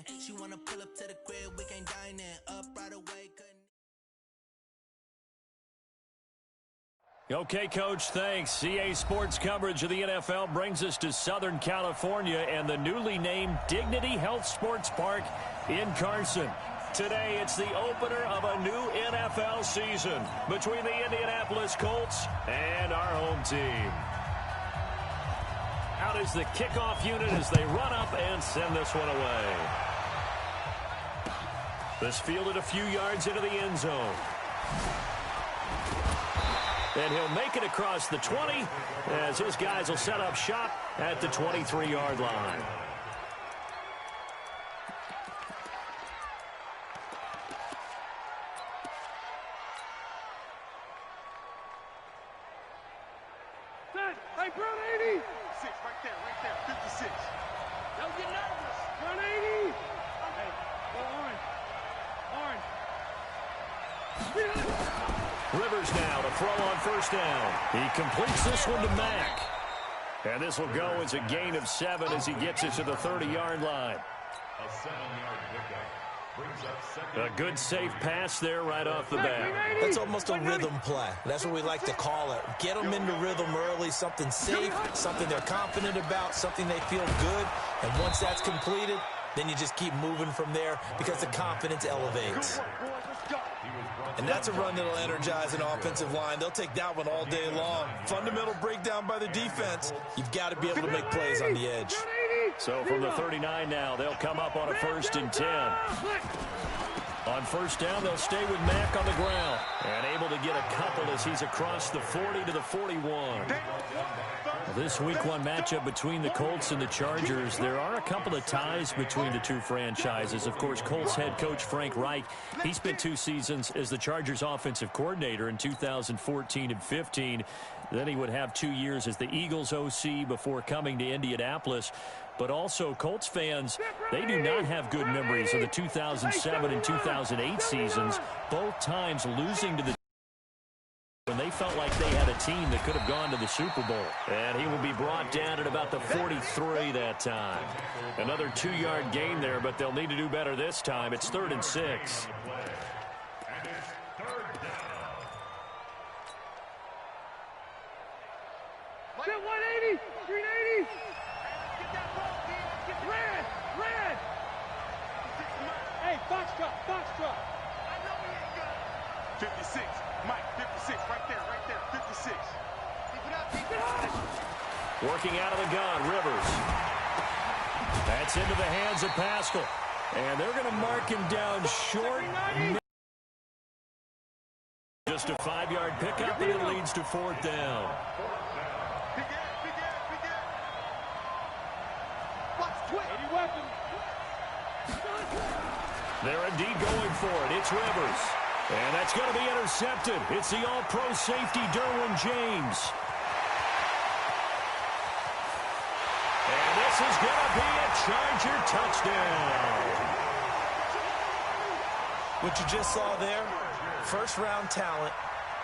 She wanna pull up to the crib, we can't dine in. Up right away, Okay, Coach, thanks. CA Sports coverage of the NFL brings us to Southern California and the newly named Dignity Health Sports Park in Carson. Today, it's the opener of a new NFL season between the Indianapolis Colts and our home team. Out is the kickoff unit as they run up and send this one away. This fielded a few yards into the end zone. And he'll make it across the 20 as his guys will set up shop at the 23-yard line. Hey, Brown 80! 6 right there, 56. Don't get nervous. Brown 80! Hey, go orange. Rivers now to throw on first down. He completes this one to Mack. And this will go as a gain of 7 as he gets it to the 30-yard line. A 7-yard pickup. A good safe pass there right off the bat. That's almost a rhythm play. That's what we like to call it. Get them into rhythm early, something safe, something they're confident about, something they feel good. And once that's completed, then you just keep moving from there because the confidence elevates. And that's a run that'll energize an offensive line. They'll take that one all day long. Fundamental breakdown by the defense. You've got to be able to make plays on the edge. So from the 39 now, they'll come up on a 1st and 10. On first down, they'll stay with Mack on the ground. And able to get a couple as he's across the 40 to the 41. This week one matchup between the Colts and the Chargers. There are a couple of ties between the two franchises. Of course, Colts head coach Frank Reich, he spent 2 seasons as the Chargers offensive coordinator in 2014 and 15. Then he would have 2 years as the Eagles OC before coming to Indianapolis. But also, Colts fans, they do not have good memories of the 2007 and 2008 seasons, both times losing to the when they felt like they had a team that could have gone to the Super Bowl. And he will be brought down at about the 43 that time. Another 2-yard gain there, but they'll need to do better this time. It's 3rd and 6. Get 180! 380! Red! Hey, Foxtrot! I know he ain't good. 56. Mike, 56. Right there. 56. Keep it up. Working out of the gun, Rivers. That's into the hands of Pascal. And they're going to mark him down short. Just a 5-yard pickup, and it leads to 4th down. They're indeed going for it. It's Rivers. And that's going to be intercepted. It's the all-pro safety, Derwin James. And this is going to be a Charger touchdown. What you just saw there, first-round talent,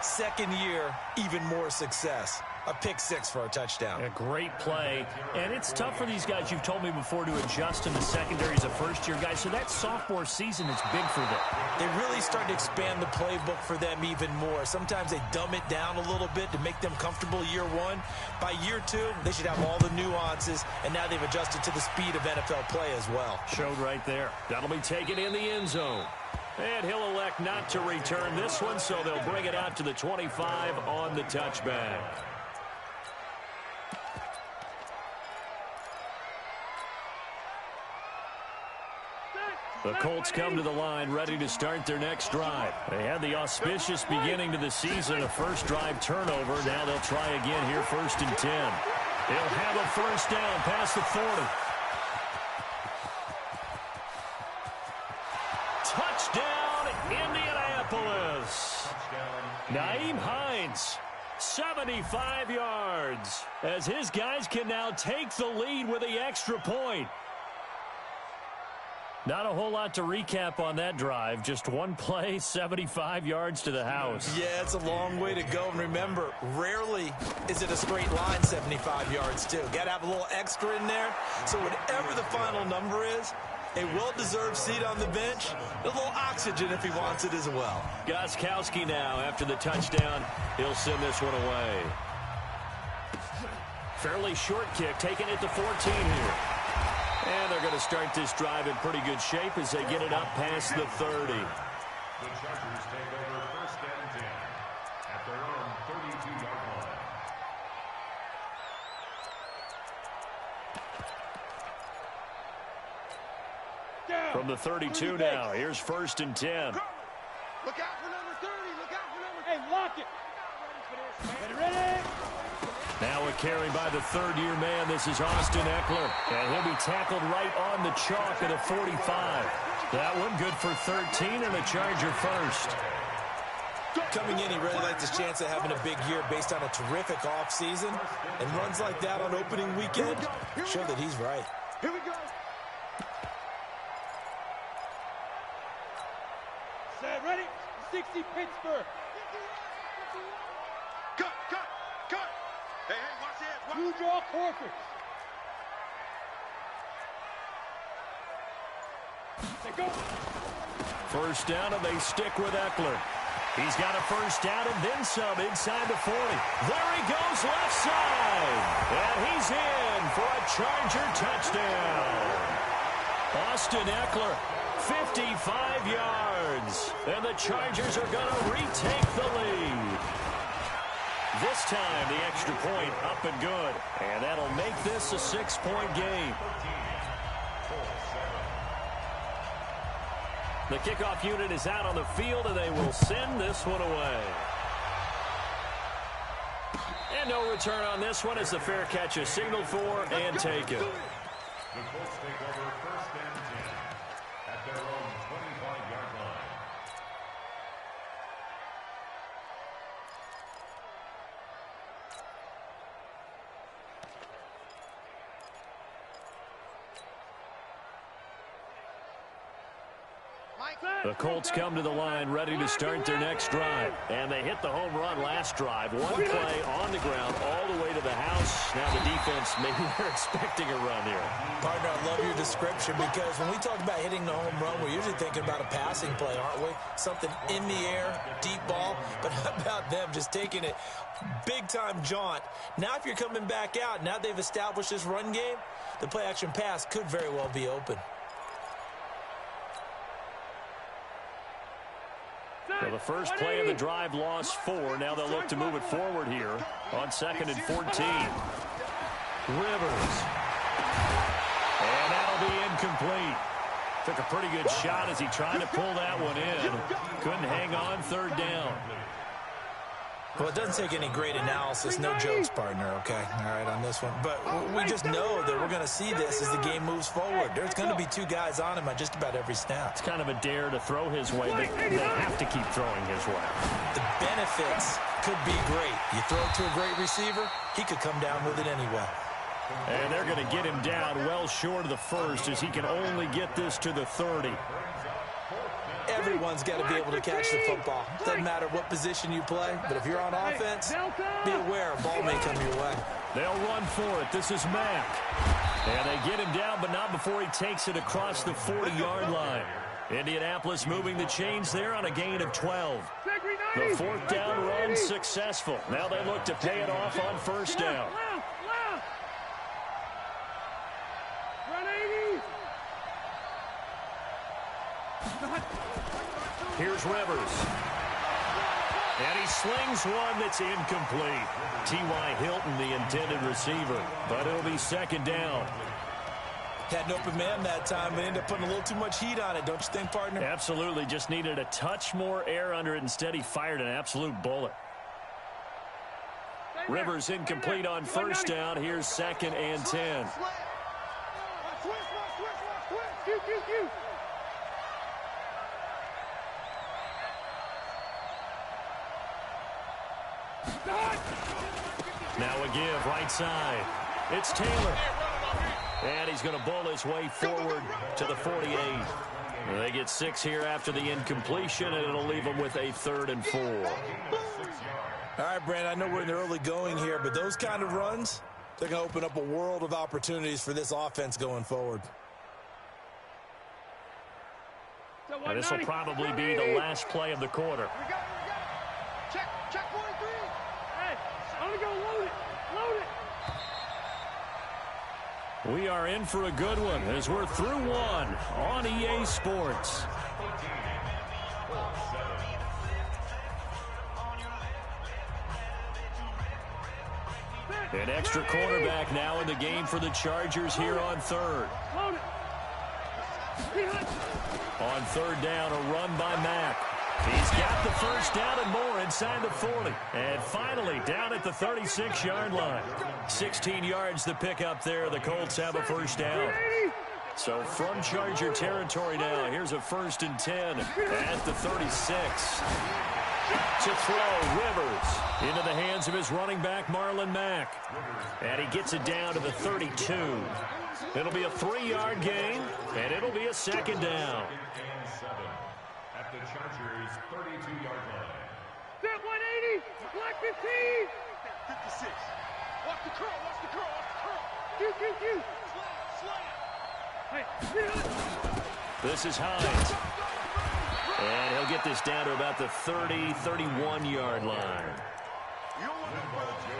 second year, even more success. A pick 6 for a touchdown. A great play. And it's tough for these guys, you've told me before, to adjust in the secondary as a first-year guy. So that sophomore season is big for them. They really start to expand the playbook for them even more. Sometimes they dumb it down a little bit to make them comfortable year 1. By year 2, they should have all the nuances, and now they've adjusted to the speed of NFL play as well. Showed right there. That'll be taken in the end zone. And he'll elect not to return this one, so they'll bring it out to the 25 on the touchback. The Colts come to the line ready to start their next drive. They had the auspicious beginning to the season, a first drive turnover. Now they'll try again here, 1st and 10. They'll have a first down past the 40. Touchdown, Indianapolis. Nyheim Hines, 75 yards, as his guys can now take the lead with the extra point. Not a whole lot to recap on that drive. Just one play, 75 yards to the house. Yeah, it's a long way to go. And remember, rarely is it a straight line 75 yards, too. Got to have a little extra in there. So whatever the final number is, A well-deserved seat on the bench. A little oxygen if he wants it as well. Gostkowski now after the touchdown. He'll send this one away. Fairly short kick, taking it to 14 here. And they're going to start this drive in pretty good shape as they get it up past the 30. The Chargers take over 1st and 10 at their own 32-yard line. From the 32 now, here's 1st and 10. Look out for number 30. Look out for number 30. Hey, lock it. Ready? Now a carry by the third-year man. This is Austin Eckler. And he'll be tackled right on the chalk at a 45. That one good for 13 and a Charger first. Coming in, he really liked his chance of having a big year based on a terrific offseason. And runs like that on opening weekend show that he's right. Here we go. Set, ready? 60 Pittsburgh. Cut. Hey, watch this. You draw quarters. They go. First down, and they stick with Eckler. He's got a first down and then some inside the 40. There he goes, left side. And he's in for a Charger touchdown. Austin Eckler, 55 yards. And the Chargers are going to retake the lead. This time, the extra point up and good. And that'll make this a 6-point game. The kickoff unit is out on the field, and they will send this one away. And no return on this one as the fair catch is signaled for and taken. The Colts take over 1st and 10 at their own 25-yard line. The Colts come to the line ready to start their next drive. And they hit the home run last drive. One play on the ground all the way to the house. Now the defense, maybe they're expecting a run here. Partner, I love your description because when we talk about hitting the home run, we're usually thinking about a passing play, aren't we? Something in the air, deep ball. But how about them just taking it big-time jaunt? Now if you're coming back out, now they've established this run game, the play-action pass could very well be open. So the first play of the drive lost 4. Now they'll look to move it forward here on 2nd and 14. Rivers. And that'll be incomplete. Took a pretty good shot as he tried to pull that one in. Couldn't hang on, 3rd down. Well, it doesn't take any great analysis. No jokes, partner, okay? All right, on this one. But we just know that we're going to see this as the game moves forward. There's going to be 2 guys on him on just about every snap. It's kind of a dare to throw his way, but they have to keep throwing his way. The benefits could be great. You throw it to a great receiver, he could come down with it anyway. And they're going to get him down well short of the first as he can only get this to the 30. Everyone's got to be able to catch the football. Doesn't matter what position you play, but if you're on offense, be aware a ball may come your way. They'll run for it. This is Mack. And they get him down, but not before he takes it across the 40-yard line. Indianapolis moving the chains there on a gain of 12. The 4th down run successful. Now they look to pay it off on 1st down. Here's Rivers. And he slings one that's incomplete. T.Y. Hilton, the intended receiver. But it'll be 2nd down. Had an open man that time, but ended up putting a little too much heat on it, don't you think, partner? Absolutely. Just needed a touch more air under it. Instead, he fired an absolute bullet. Rivers incomplete on 1st down. Here's 2nd and 10. Now a give, right side. It's Taylor. And he's going to bowl his way forward to the 48. They get 6 here after the incompletion, and it'll leave them with a 3rd and 4. All right, Brand, I know we're in the early going here, but those kind of runs, they're going to open up a world of opportunities for this offense going forward. And this will probably be the last play of the quarter. We got it. Check 1 3. Hey, I'm gonna go load it. We are in for a good one as we're through one on EA Sports. An extra cornerback now in the game for the Chargers here on third. On third down, a run by Mack. He's got the first down and more inside the 40. And finally down at the 36-yard line. 16 yards to pick up there. The Colts have a first down. So from Charger territory now, here's a 1st and 10 at the 36. To throw, Rivers into the hands of his running back, Marlon Mack. And he gets it down to the 32. It'll be a 3-yard gain, and it'll be a 2nd down. At the Chargers' 32-yard line. Step 180, black 15. 56. Watch the curl, watch the curl, watch the curl. Slam. Hey, this is Hines. And he'll get this down to about the 30, 31-yard line.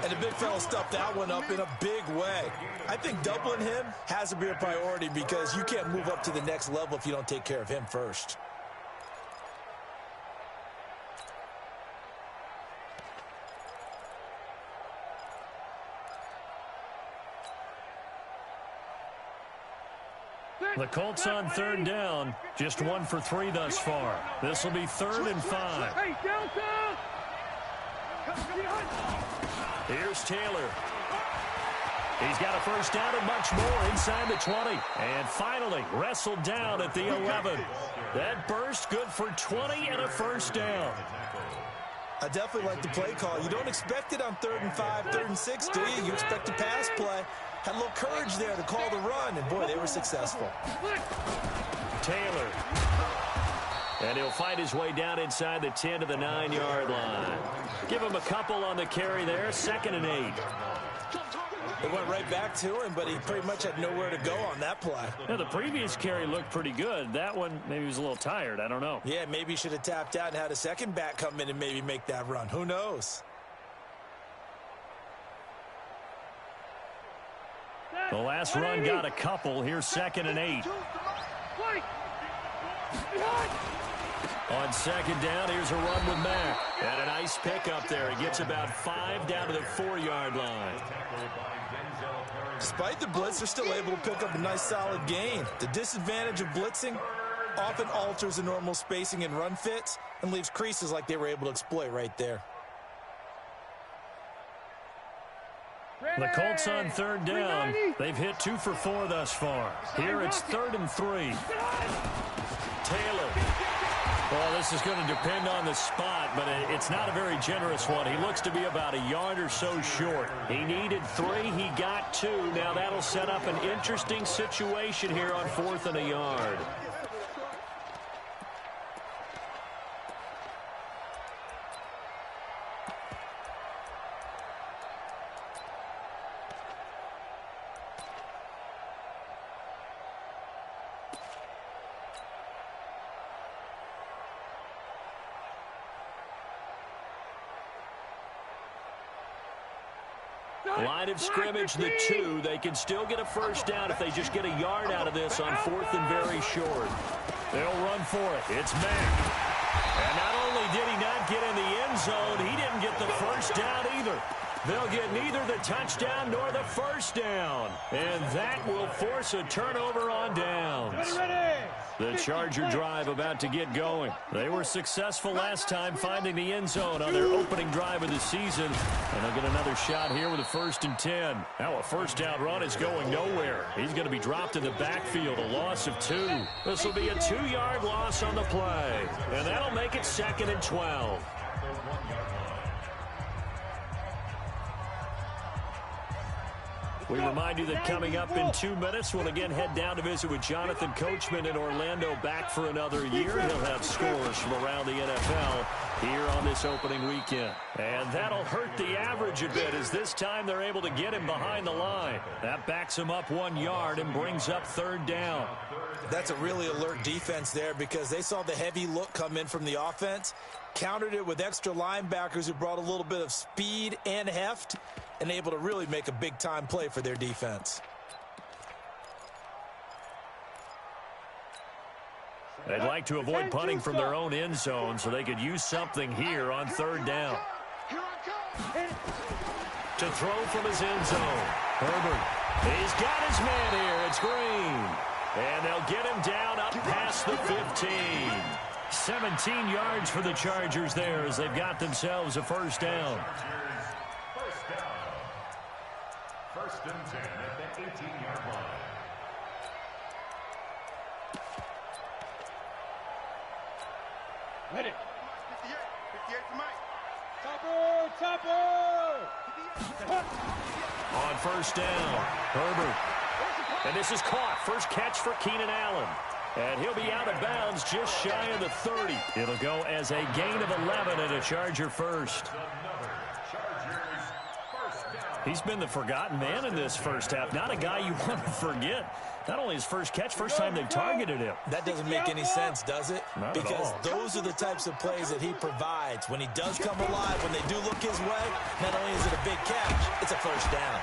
And the big fella stuffed that one up in a big way. I think doubling him has to be a priority because you can't move up to the next level if you don't take care of him first. The Colts on third down, just 1 for 3 thus far. This will be 3rd and 5. Hey, downtown. Here's Taylor. He's got a first down and much more inside the 20. And finally wrestled down at the 11. That burst good for 20 and a first down. I definitely like the play call. You don't expect it on 3rd and 5, 3rd and 6, do you? You expect a pass play. Had a little courage there to call the run, and boy, they were successful. Taylor. And he'll find his way down inside the 10 to the 9-yard line. Give him a couple on the carry there, 2nd and 8. It went right back to him, but he pretty much had nowhere to go on that play. Now, the previous carry looked pretty good. That one, maybe he was a little tired. I don't know. Yeah, maybe he should have tapped out and had a second back come in and maybe make that run. Who knows? The last run got a couple. Here's 2nd and 8. On 2nd down, here's a run with Mack. And a nice pickup there. He gets about 5 down to the 4-yard line. Despite the blitz, they're still able to pick up a nice solid gain. The disadvantage of blitzing often alters the normal spacing and run fits and leaves creases like they were able to exploit right there. The Colts on third down. They've hit 2 for 4 thus far. Here it's 3rd and 3. Taylor. Well, this is going to depend on the spot, but it's not a very generous one. He looks to be about a yard or so short. He needed 3. He got 2. Now that'll set up an interesting situation here on 4th and a yard. Line of scrimmage, the 2. They can still get a first down if they just get a yard out of this on 4th and very short. They'll run for it. It's Mack. And not only did he not get in the end zone, he didn't get the first down either. They'll get neither the touchdown nor the first down. And that will force a turnover on downs. The Charger drive about to get going. They were successful last time finding the end zone on their opening drive of the season. And they'll get another shot here with a 1st and 10. Now a first down run is going nowhere. He's going to be dropped in the backfield, a loss of 2. This will be a 2-yard loss on the play. And that'll make it 2nd and 12. We remind you that coming up in 2 minutes, we'll again head down to visit with Jonathan Coachman in Orlando, back for another year. He'll have scores from around the NFL here on this opening weekend. And that'll hurt the average a bit, as this time they're able to get him behind the line. That backs him up 1 yard and brings up 3rd down. That's a really alert defense there, because they saw the heavy look come in from the offense, countered it with extra linebackers who brought a little bit of speed and heft, and able to really make a big-time play for their defense. They'd like to avoid punting from their own end zone, so they could use something here on 3rd down. To throw from his end zone, Herbert. He's got his man here. It's Green. And they'll get him down up past the 15. 17 yards for the Chargers there, as they've got themselves a 1st down. First and 10 at the 18-yard line. Ready. 58 for Mike. Topper! On 1st down, Herbert. And this is caught. First catch for Keenan Allen. And he'll be out of bounds just shy of the 30. It'll go as a gain of 11 and a Charger first. He's been the forgotten man in this first half. Not a guy you want to forget. Not only his first catch, first time they targeted him. That doesn't make any sense, does it? Not because at all. those are the types of plays that he provides. When he does come alive, when they do look his way, not only is it a big catch, it's a 1st down.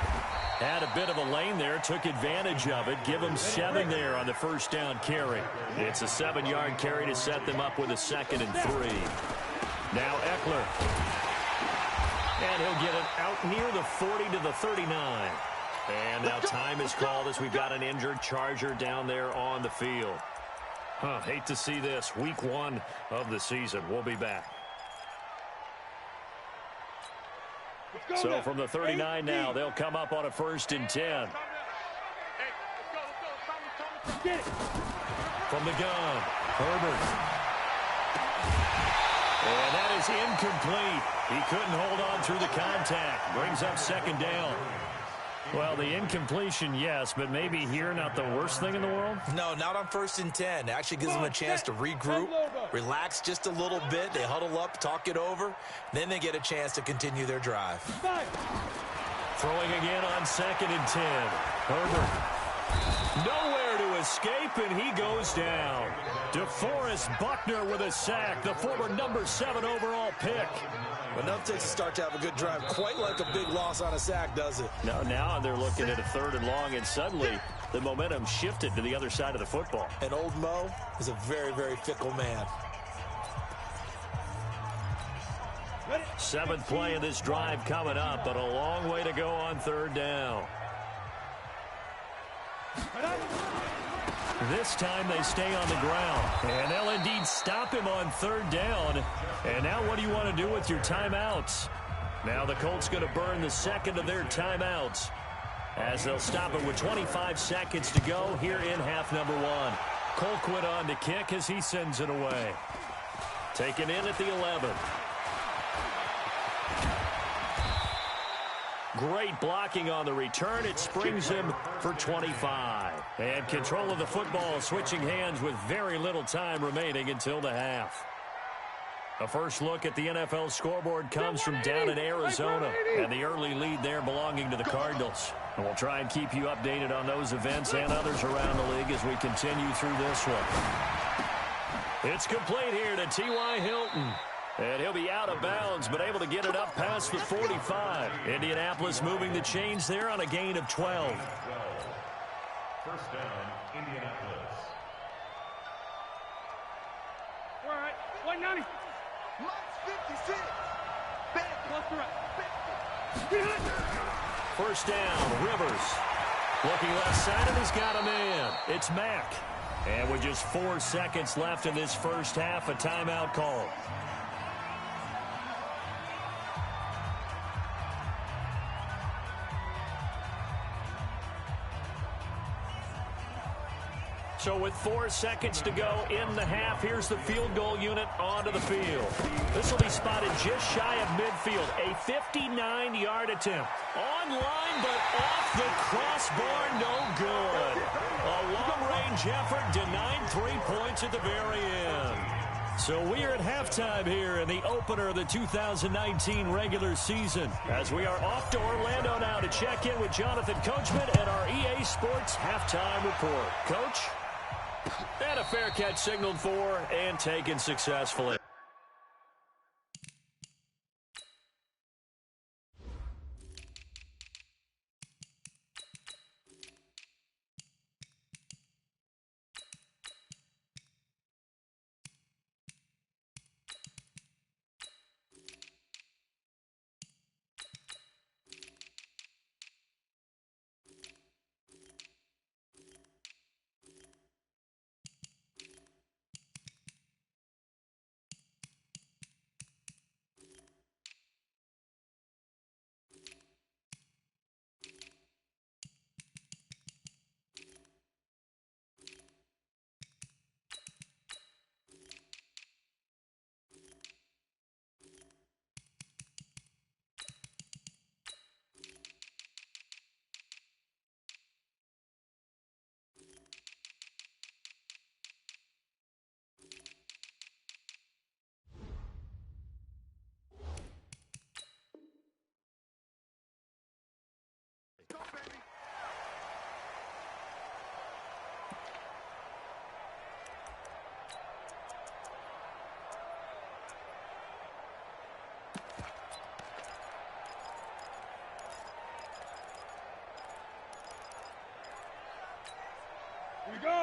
Had a bit of a lane there, took advantage of it. Give him 7 there on the 1st down carry. It's a 7-yard carry to set them up with a 2nd and 3. Now Eckler. And he'll get it out near the 40 to the 39. And now time is called as we've got an injured Charger down there on the field. Hate to see this. Week 1 of the season. We'll be back. So from the 39 now, they'll come up on a 1st and 10. From the gun, Herbert. And that is incomplete. He couldn't hold on through the contact. Brings up 2nd down. Well, the incompletion, yes, but maybe here not the worst thing in the world? No, not on 1st and 10. It actually gives them a chance to regroup, relax just a little bit. They huddle up, talk it over. Then they get a chance to continue their drive. Throwing again on 2nd and 10. Herbert. Nowhere to escape, and he goes down. DeForest Buckner with a sack, the former number 7 overall pick. But nothing takes a start to have a good drive quite like a big loss on a sack, does it? No, now they're looking at a 3rd and long, and suddenly the momentum shifted to the other side of the football. And old Mo is a very, very fickle man. 7th play of this drive coming up, but a long way to go on 3rd down. This time they stay on the ground, and they'll indeed stop him on 3rd down. And now what do you want to do with your timeouts? Now the Colts going to burn the 2nd of their timeouts, as they'll stop it with 25 seconds to go here in half number 1. Colquitt on to kick as he sends it away. Taken in at the 11. Great blocking on the return. It springs him for 25. And control of the football switching hands with very little time remaining until the half. A first look at the NFL scoreboard comes from down in Arizona, and the early lead there belonging to the Cardinals. And we'll try and keep you updated on those events and others around the league as we continue through this one. It's complete here to T.Y. Hilton. And he'll be out of bounds, but able to get it up past the 45. Indianapolis moving the chains there on a gain of 12. 1st down, Indianapolis. All right, 190. Mike's 56. First down, Rivers. Looking left side, and he's got a man. It's Mack. And with just 4 seconds left in this first half, a timeout call. So with 4 seconds to go in the half, here's the field goal unit onto the field. This will be spotted just shy of midfield. A 59-yard attempt. On line, but off the crossbar, no good. A long-range effort denied 3 points at the very end. So we are at halftime here in the opener of the 2019 regular season, as we are off to Orlando now to check in with Jonathan Coachman and our EA Sports halftime report. Coach? And a fair catch signaled for and taken successfully.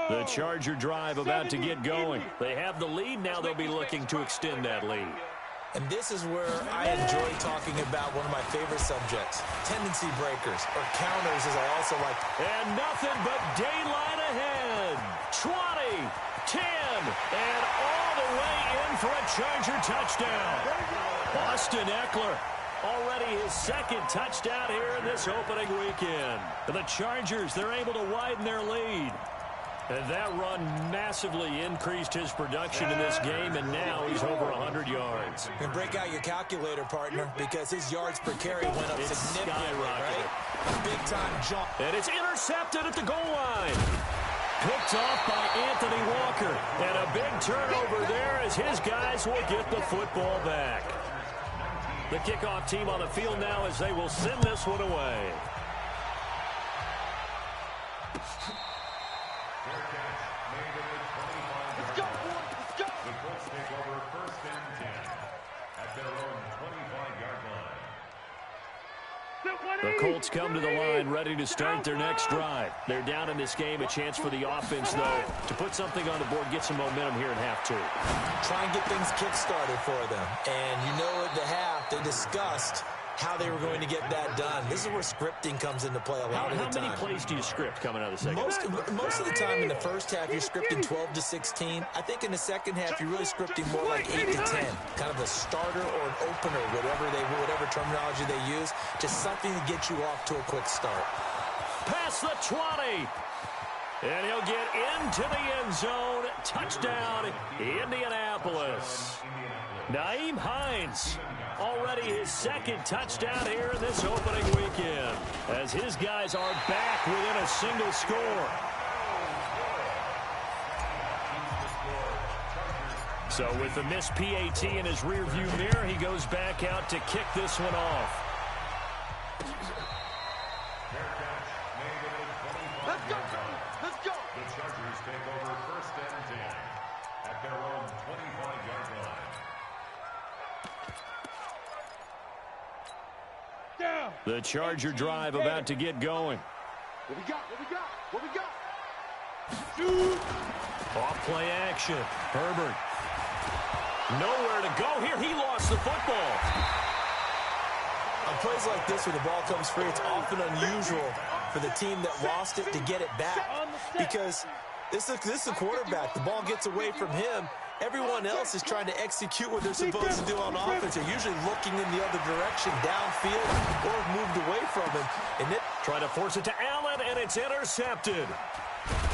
The Charger drive about to get going. They have the lead. Now they'll be looking to extend that lead. And this is where I enjoy talking about one of my favorite subjects, tendency breakers, or counters as I also like. And nothing but daylight ahead. 20, 10, and all the way in for a Charger touchdown. Austin Eckler. Already his second touchdown here in this opening weekend. The Chargers, they're able to widen their lead. And that run massively increased his production in this game, and now he's over 100 yards. And break out your calculator, partner, because his yards per carry went up significantly, right? A big-time jump. And it's intercepted at the goal line. Picked off by Anthony Walker. And a big turnover there as his guys will get the football back. The kickoff team on the field now as they will send this one away. The Colts come to the line ready to start their next drive. They're down in this game. A chance for the offense, though, to put something on the board, get some momentum here in half two. Try and get things kick-started for them. And you know at the half, they discussed how they were going to get that done. This is where scripting comes into play a lot of the time. How many plays do you script coming out of the second half? Most of the time in the first half, you're scripting 12 to 16. I think in the second half, you're really scripting more like 8 to 10. Kind of a starter or an opener, whatever terminology they use. Just something to get you off to a quick start. Past the 20. And he'll get into the end zone. Touchdown, Indianapolis. Naeem Hines, already his second touchdown here in this opening weekend, as his guys are back within a single score. So with the missed PAT in his rearview mirror, he goes back out to kick this one off. Let's go. Let's go. The Chargers take over 1st and 10 at their own 25-yard line. Down. The Charger drive about to get going. What we got? What we got? What we got? Shoot. Off play action. Herbert. Nowhere to go here. He lost the football. On plays like this where the ball comes free, it's often unusual for the team that lost it to get it back, because this is a quarterback. The ball gets away from him. Everyone else is trying to execute what they're supposed to do on offense. They're usually looking in the other direction, downfield, or moved away from him. And then trying to force it to Allen, and it's intercepted.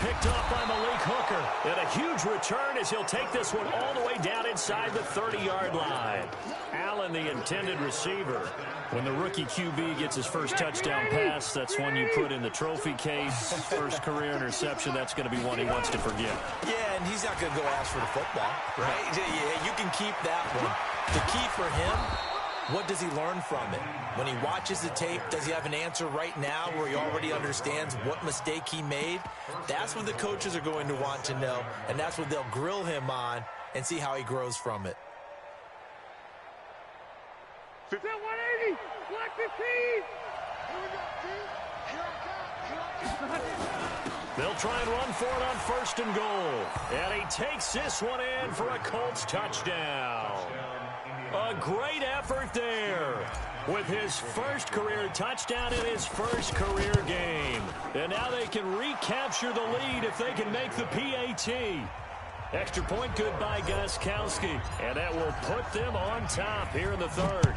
picked off by Malik Hooker. And a huge return as he'll take this one all the way down inside the 30-yard line. Allen, the intended receiver. When the rookie QB gets his first touchdown pass, that's one you put in the trophy case. First career interception, that's going to be one he wants to forget. Yeah, and he's not going to go ask for the football, right? Yeah, you can keep that one. The key for him, what does he learn from it? When he watches the tape, does he have an answer right now where he already understands what mistake he made? That's what the coaches are going to want to know, and that's what they'll grill him on and see how he grows from it. 180, black 15. They'll try and run for it on first and goal. And he takes this one in for a Colts touchdown. A great effort there with his first career touchdown in his first career game. And now they can recapture the lead if they can make the PAT. Extra point good by Gostkowski. And that will put them on top here in the third.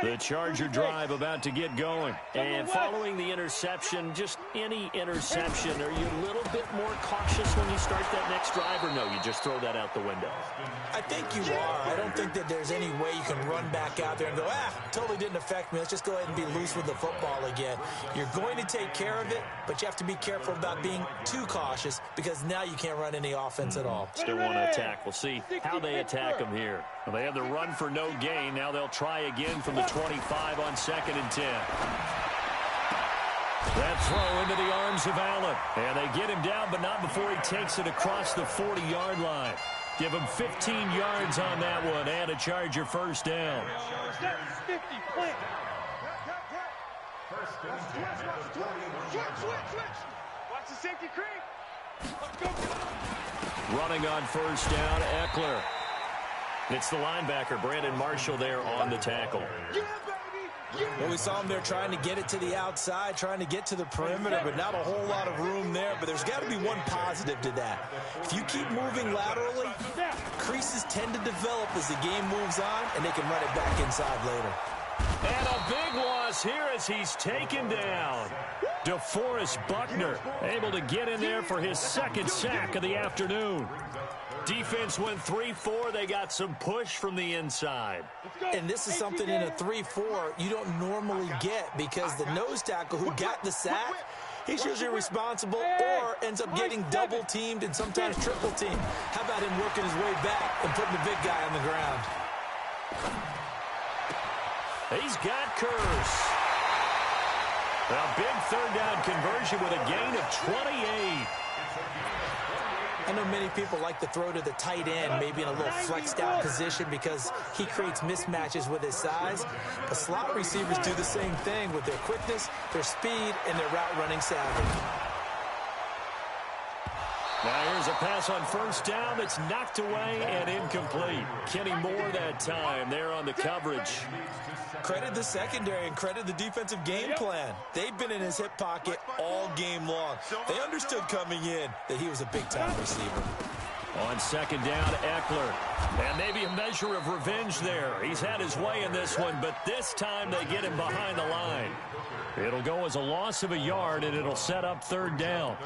The Charger drive about to get going. And following the interception, just any interception, are you a little bit more cautious when you start that next drive, or no, you just throw that out the window? I think you are. I don't think that there's any way you can run back out there and go, totally didn't affect me. Let's just go ahead and be loose with the football again. You're going to take care of it, but you have to be careful about being too cautious because now you can't run any offense at all. Still want to attack. We'll see how they attack them here. Well, they have the run for no gain. Now they'll try again from the 25 on 2nd and 10. That throw into the arms of Allen. And they get him down, but not before he takes it across the 40-yard line. Give him 15 yards on that one and a Charger first down. 50, plant. Watch the safety creep. Let's go. Running on first down, Eckler. It's the linebacker, Brandon Marshall, there on the tackle. Well, we saw him there trying to get it to the outside, trying to get to the perimeter, but not a whole lot of room there. But there's got to be one positive to that. If you keep moving laterally, creases tend to develop as the game moves on, and they can run it back inside later. And a big loss here as he's taken down. DeForest Buckner able to get in there for his second sack of the afternoon. Defense went 3-4. They got some push from the inside. And this is something in a 3-4 you don't normally get because the nose tackle who got the sack, he's usually responsible or ends up getting double-teamed and sometimes triple-teamed. How about him working his way back and putting the big guy on the ground? He's got Curse. A big third down conversion with a gain of 28. I know many people like to throw to the tight end, maybe in a little flexed out position because he creates mismatches with his size. But slot receivers do the same thing with their quickness, their speed, and their route running savvy. Now here's a pass on first down that's knocked away and incomplete. Kenny Moore that time there on the coverage. Credit the secondary and credit the defensive game plan. They've been in his hip pocket all game long. They understood coming in that he was a big-time receiver. On second down, Eckler. And maybe a measure of revenge there. He's had his way in this one, but this time they get him behind the line. It'll go as a loss of a yard, and it'll set up third down.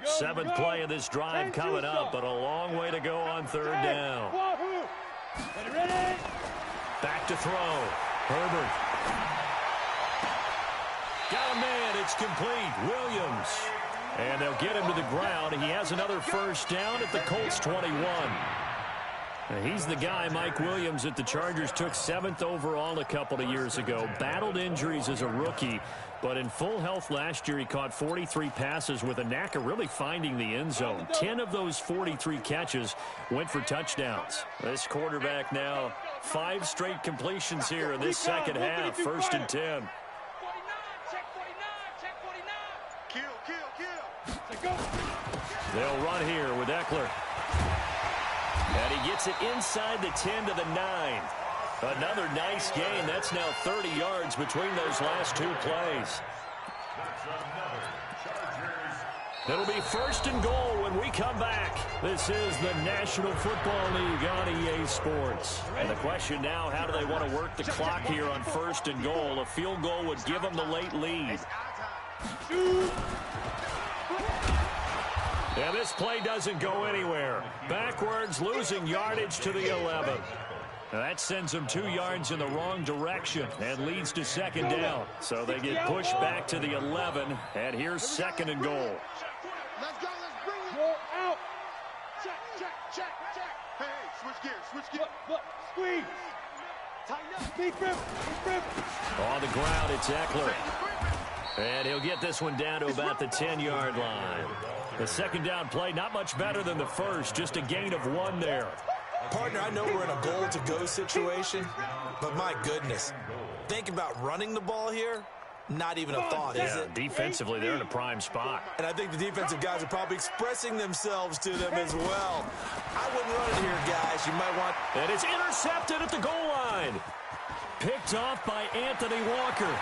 Seventh play of this drive coming up, but a long way to go on third down. Back to throw. Herbert. Got a man. It's complete. Williams. And they'll get him to the ground. He has another first down at the Colts 21. He's the guy, Mike Williams, that the Chargers took 7th overall a couple of years ago. Battled injuries as a rookie, but in full health last year, he caught 43 passes with a knack of really finding the end zone. 10 of those 43 catches went for touchdowns. This quarterback now, 5 straight completions here in this second half. First and 10. They'll run here with Eckler. And he gets it inside the 10 to the 9. Another nice gain. That's now 30 yards between those last 2 plays. That's another Chargers. It'll be 1st and goal when we come back. This is the National Football League on EA Sports. And the question now, how do they want to work the clock here on 1st and goal? A field goal would give them the late lead. Yeah, this play doesn't go anywhere. Backwards, losing yardage to the 11. Now that sends them 2 yards in the wrong direction and leads to 2nd down. So they get pushed back to the 11, and here's 2nd and goal. Let's go, let's bring it. Go out. Check, check, check, check. Hey, switch gears, switch gears. Look, squeeze. Tighten up. Deep rip, deep rip. On the ground, it's Eckler. And he'll get this one down to about the 10-yard line. The 2nd down play, not much better than the first, just a gain of 1 there. Partner, I know we're in a goal-to-go situation, but my goodness, think about running the ball here. Not even a thought, is it? Defensively, they're in a prime spot. And I think the defensive guys are probably expressing themselves to them as well. I wouldn't run it here, guys. You might want... And it's intercepted at the goal line. Picked off by Anthony Walker.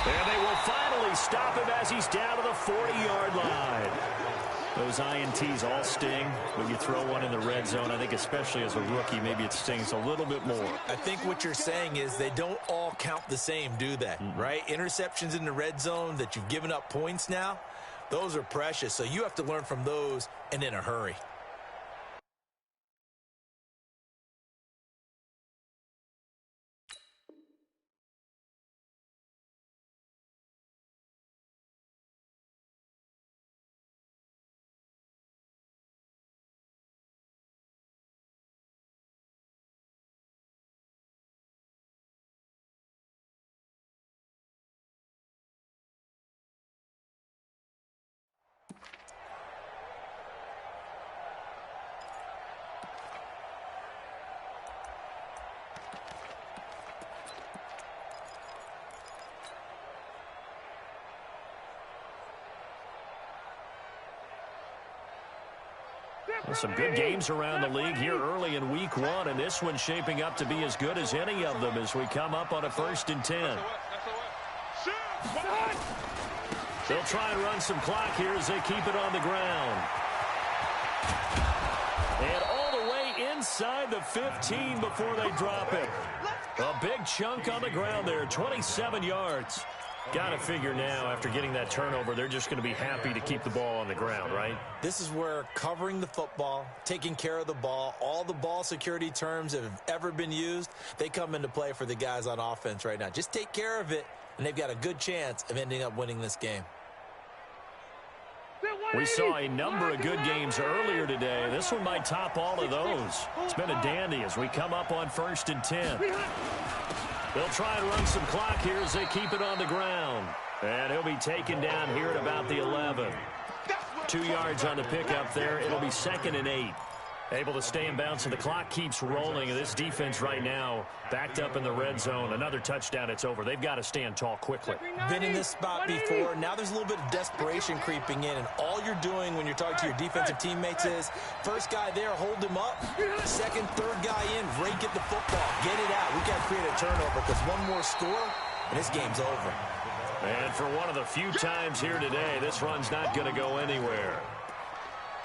And they will finally stop him as he's down to the 40-yard line. Those INTs all sting when you throw one in the red zone. I think especially as a rookie, maybe it stings a little bit more. I think what you're saying is they don't all count the same, do they? Right? Interceptions in the red zone that you've given up points now, those are precious. So you have to learn from those and in a hurry. Well, some good games around the league here early in week 1, and this one's shaping up to be as good as any of them as we come up on a 1st and 10. They'll try and run some clock here as they keep it on the ground. And all the way inside the 15 before they drop it. A big chunk on the ground there, 27 yards. Got to figure now, after getting that turnover, they're just going to be happy to keep the ball on the ground, right? This is where covering the football, taking care of the ball, all the ball security terms that have ever been used, they come into play for the guys on offense right now. Just take care of it, and they've got a good chance of ending up winning this game. We saw a number of good games earlier today. This one might top all of those. It's been a dandy as we come up on 1st and 10. They'll try and run some clock here as they keep it on the ground. And he'll be taken down here at about the 11. 2 yards on the pickup there. It'll be 2nd and 8. Able to stay in bounds, and the clock keeps rolling. This defense right now backed up in the red zone. Another touchdown, it's over. They've got to stand tall quickly. Been in this spot before. Now there's a little bit of desperation creeping in, and all you're doing when you're talking to your defensive teammates is first guy there, hold him up. Second, third guy in, rake at the football. Get it out. We got to create a turnover because one more score, and this game's over. And for one of the few times here today, this run's not going to go anywhere.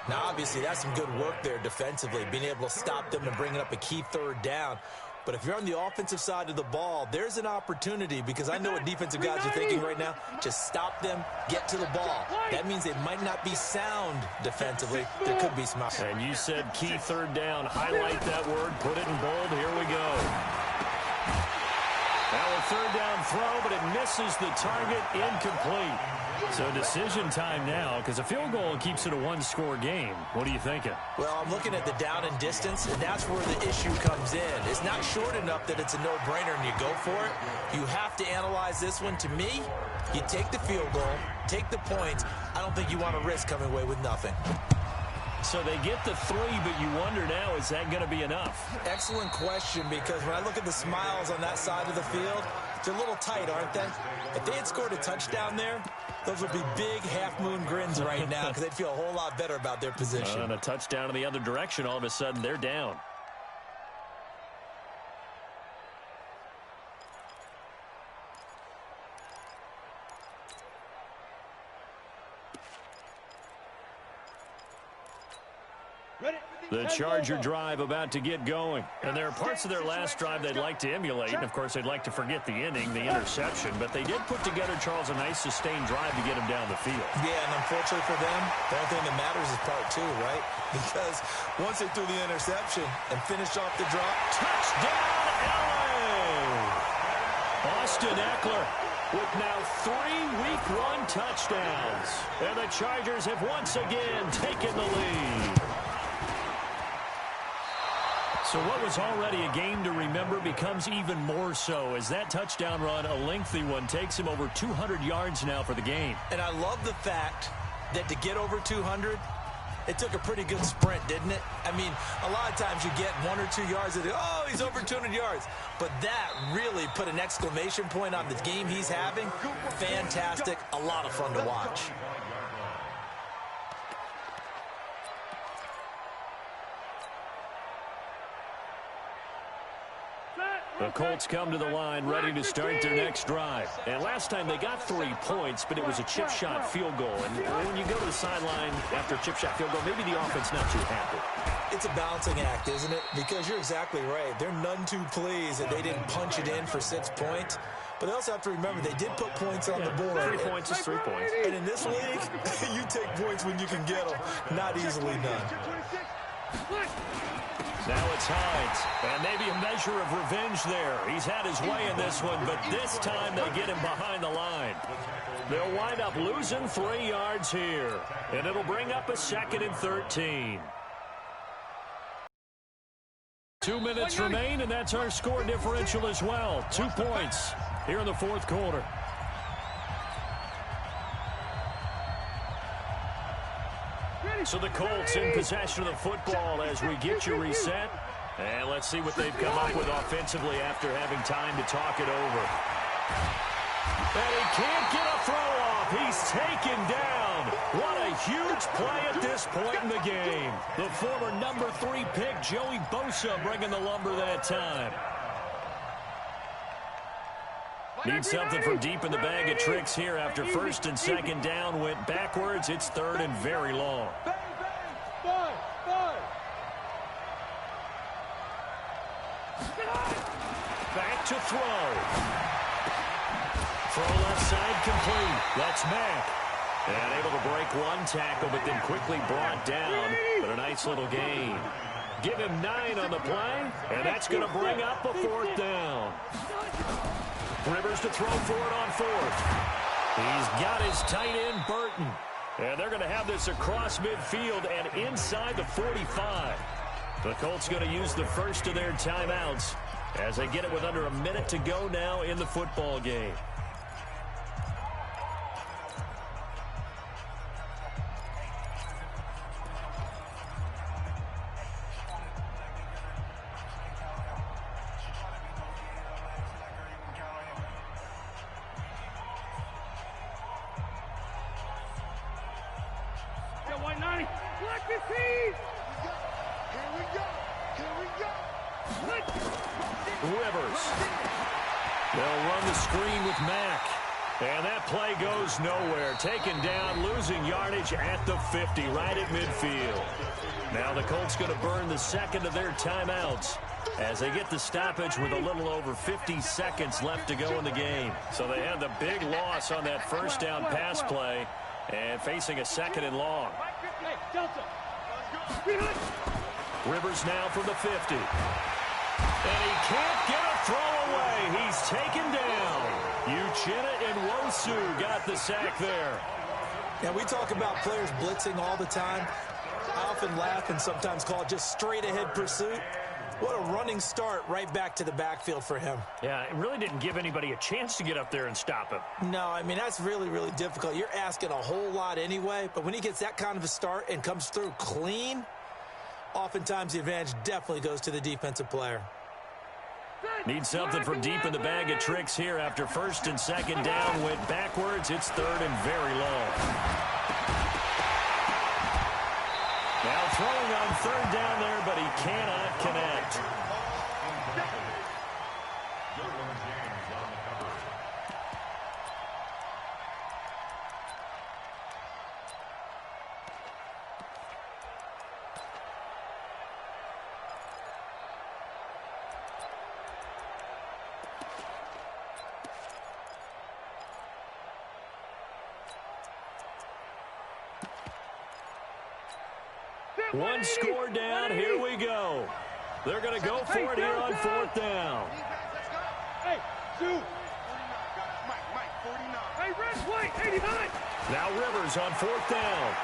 Now, obviously, that's some good work there defensively, being able to stop them and bringing up a key 3rd down. But if you're on the offensive side of the ball, there's an opportunity because I know what defensive guys are thinking right now. Just stop them, get to the ball. That means they might not be sound defensively. There could be some. And you said key 3rd down. Highlight that word. Put it in bold. Here we go. Now a 3rd down throw, but it misses the target. Incomplete. So decision time now, because a field goal keeps it a 1-score game. What are you thinking? Well, I'm looking at the down and distance, and that's where the issue comes in. It's not short enough that it's a no-brainer and you go for it. You have to analyze this one. To me, you take the field goal, take the points. I don't think you want to risk coming away with nothing. So they get the 3, but you wonder now, is that going to be enough? Excellent question, because when I look at the smiles on that side of the field, they're a little tight, aren't they? If they had scored a touchdown there, those would be big half-moon grins right now because they'd feel a whole lot better about their position. And a touchdown in the other direction, all of a sudden, they're down. The Charger drive about to get going. And there are parts of their last drive they'd like to emulate. And, of course, they'd like to forget the inning, the interception. But they did put together, Charles, a nice sustained drive to get him down the field. Yeah, and unfortunately for them, the only thing that matters is part two, right? Because once they threw the interception and finished off the drop. Touchdown, L.A. Austin Eckler with now 3 Week 1 touchdowns. And the Chargers have once again taken the lead. So what was already a game to remember becomes even more so as that touchdown run, a lengthy one, takes him over 200 yards now for the game. And I love the fact that to get over 200, it took a pretty good sprint, didn't it? I mean, a lot of times you get 1 or 2 yards and oh, he's over 200 yards. But that really put an exclamation point on the game he's having. Fantastic. A lot of fun to watch. The Colts come to the line ready to start their next drive. And last time they got 3 points, but it was a chip shot field goal. And when you go to the sideline after a chip shot field goal, maybe the offense not too happy. It's a balancing act, isn't it? Because you're exactly right. They're none too pleased that they didn't punch it in for 6 points. But they also have to remember they did put points on the board. 3 points is 3 points. And in this league, you take points when you can get them. Not easily done. Now it's Hines, and maybe a measure of revenge there. He's had his way in this one, but this time they get him behind the line. They'll wind up losing 3 yards here, and it'll bring up a 2nd and 13. 2 minutes remain, and that's our score differential as well. 2 points here in the 4th quarter. So the Colts in possession of the football as we get you reset. And let's see what they've come up with offensively after having time to talk it over. And he can't get a throw off. He's taken down. What a huge play at this point in the game. The former number 3 pick, Joey Bosa, bringing the lumber that time. Need something from deep in the bag of tricks here after 1st and 2nd down went backwards. It's 3rd and very long. Back to throw. Throw left side complete. That's Mack. And able to break 1 tackle, but then quickly brought down. But a nice little gain. Give him 9 on the play, and that's going to bring up a 4th down. Rivers to throw for it on 4th. He's got his tight end, Burton. And they're going to have this across midfield and inside the 45. The Colts going to use the first of their timeouts as they get it with under a minute to go now in the football game. Rivers. They'll run the screen with Mack. And that play goes nowhere. Taken down, losing yardage at the 50, right at midfield. Now the Colts going to burn the 2nd of their timeouts as they get the stoppage with a little over 50 seconds left to go in the game. So they had the big loss on that 1st down pass play and facing a 2nd and long. Rivers now from the 50. And he can't get a throw away. He's taken down. Uchenna and Wosu got the sack there. Yeah, we talk about players blitzing all the time. I often laugh and sometimes call it just straight-ahead pursuit. What a running start right back to the backfield for him. Yeah, it really didn't give anybody a chance to get up there and stop him. No, I mean, that's really, really difficult. You're asking a whole lot anyway, but when he gets that kind of a start and comes through clean, oftentimes the advantage definitely goes to the defensive player. Need something from deep in the bag of tricks here after 1st and 2nd down went backwards. It's 3rd and very long. Now throwing on 3rd down there, but he cannot connect. One score down. Here we go. They're going to go for it here on 4th down. Hey, shoot. Mike, 49. Hey, Red White, 89. Now Rivers on 4th down.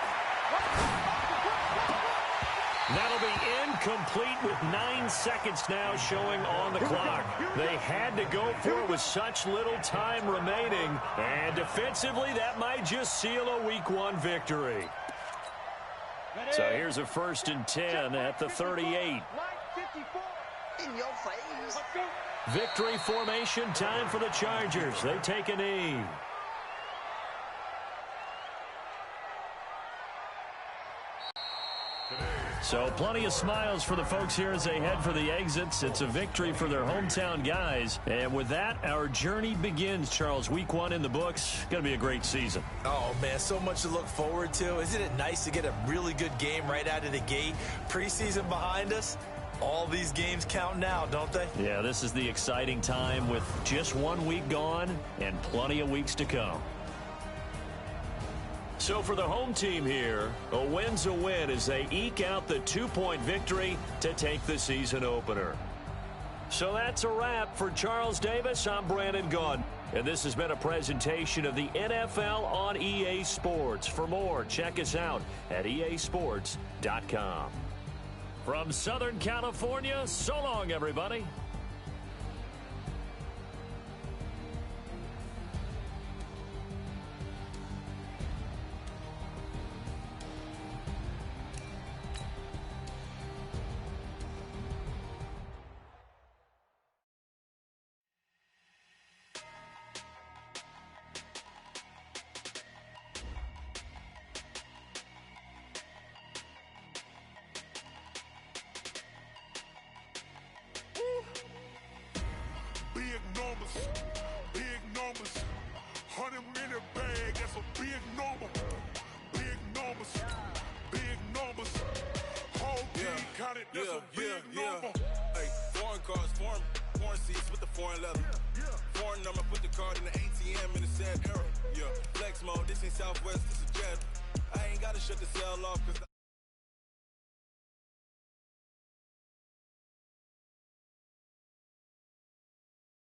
That'll be incomplete with 9 seconds now showing on the clock. They had to go for it with such little time remaining. And defensively, that might just seal a Week 1 victory. So here's a 1st and 10 at the 38. In your face. Victory formation time for the Chargers. They take a knee. So plenty of smiles for the folks here as they head for the exits. It's a victory for their hometown guys. And with that, our journey begins, Charles. Week 1 in the books. Going to be a great season. Oh, man, so much to look forward to. Isn't it nice to get a really good game right out of the gate? Preseason behind us. All these games count now, don't they? Yeah, this is the exciting time with just 1 week gone and plenty of weeks to come. So for the home team here, a win's a win as they eke out the 2-point victory to take the season opener. So that's a wrap for Charles Davis. I'm Brandon Gaudin, and this has been a presentation of the NFL on EA Sports. For more, check us out at easports.com. From Southern California, so long, everybody. Big numbers, 100 in a bag, that's a big number. Big numbers, whole team counted, that's a big number. Hey, foreign cars, foreign seats with the foreign leather. Foreign number, put the card in the ATM in the sad era. Yeah, flex mode, this ain't Southwest, this is Jet. I ain't gotta shut the cell off, cause